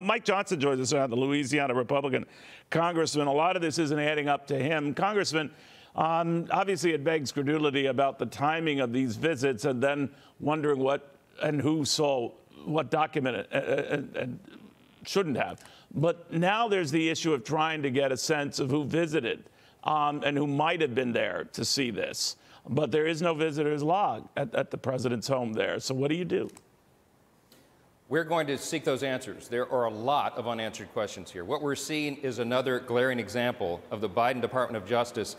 Mike Johnson joins us on the Louisiana Republican congressman. A lot of this isn't adding up to him. Congressman, obviously it begs credulity about the timing of these visits and then wondering what and who saw what document and shouldn't have. But now there's the issue of trying to get a sense of who visited and who might have been there to see this. But there is no visitor's log at the president's home there. So what do you do? We're going to seek those answers. There are a lot of unanswered questions here. What we're seeing is another glaring example of the Biden Department of Justice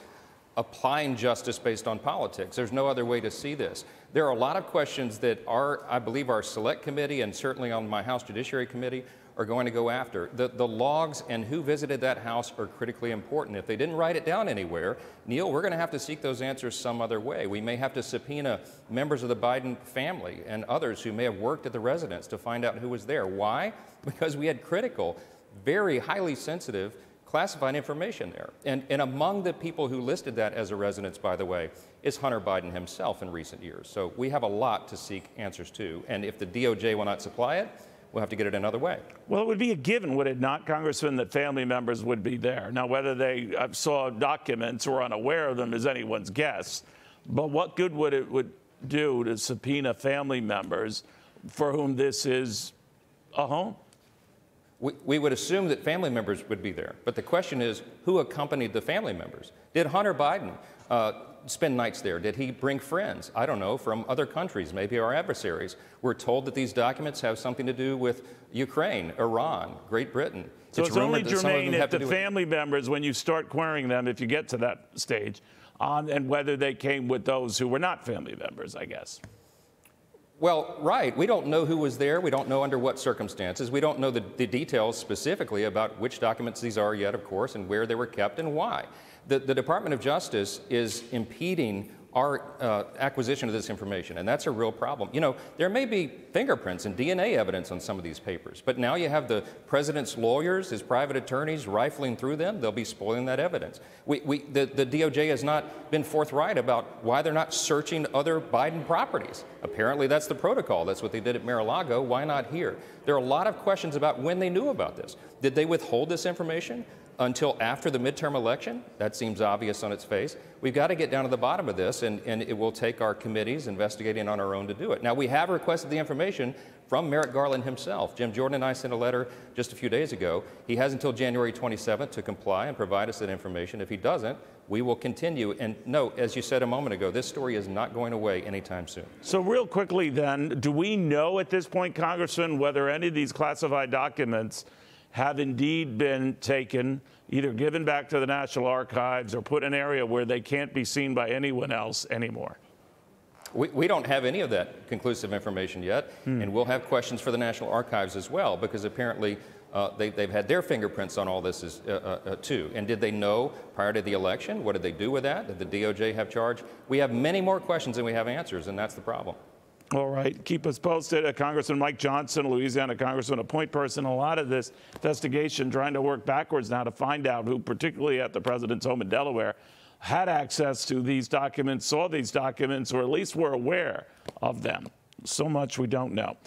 applying justice based on politics. There's no other way to see this. There are a lot of questions that I believe our Select Committee and certainly on my House Judiciary Committee are going to go after. The logs and who visited that house are critically important. If they didn't write it down anywhere, Neil, we're going to have to seek those answers some other way. We may have to subpoena members of the Biden family and others who may have worked at the residence to find out who was there. Why? Because we had critical, very highly sensitive, classified information there. And among the people who listed that as a residence, by the way, is Hunter Biden himself in recent years. So we have a lot to seek answers to. And if the DOJ will not supply it, we'll have to get it another way. Well, it would be a given, would it not, Congressman, that family members would be there? Now, whether they saw documents or unaware of them is anyone's guess. But what good would it do to subpoena family members for whom this is a home? We would assume that family members would be there. But the question is, who accompanied the family members? Did Hunter Biden spend nights there? Did he bring friends? I don't know, from other countries, maybe our adversaries. We're told that these documents have something to do with Ukraine, Iran, Great Britain. So it's only germane if the family members, when you start querying them, if you get to that stage, and whether they came with those who were not family members, I guess. Well, right. We don't know who was there. We don't know under what circumstances. We don't know the details specifically about which documents these are yet, of course, and where they were kept and why. The Department of Justice is impeding our acquisition of this information, and that's a real problem. You know, there may be fingerprints and DNA evidence on some of these papers, but now you have the president's lawyers, his private attorneys rifling through them. They'll be spoiling that evidence. The DOJ has not been forthright about why they're not searching other Biden properties. Apparently that's the protocol. That's what they did at Mar-a-Lago. Why not here? There are a lot of questions about when they knew about this. Did they withhold this information until after the midterm election? That seems obvious on its face. We've got to get down to the bottom of this, and it will take our committees investigating on our own to do it. Now, we have requested the information from Merrick Garland himself. Jim Jordan and I sent a letter just a few days ago. He has until January 27th to comply and provide us that information. If he doesn't, we will continue. And no, as you said a moment ago, this story is not going away anytime soon. So real quickly then, do we know at this point, Congressman, whether any of these classified documents have indeed been taken, either given back to the National Archives or put in an area where they can't be seen by anyone else anymore? We don't have any of that conclusive information yet, and we'll have questions for the National Archives as well, because apparently they've had their fingerprints on all this too. And did they know prior to the election? What did they do with that? Did the DOJ have charge? We have many more questions than we have answers, and that's the problem. All right. Keep us posted. Congressman Mike Johnson, Louisiana Congressman, a point person. A lot of this investigation trying to work backwards now to find out who, particularly at the president's home in Delaware, had access to these documents, saw these documents, or at least were aware of them. So much we don't know.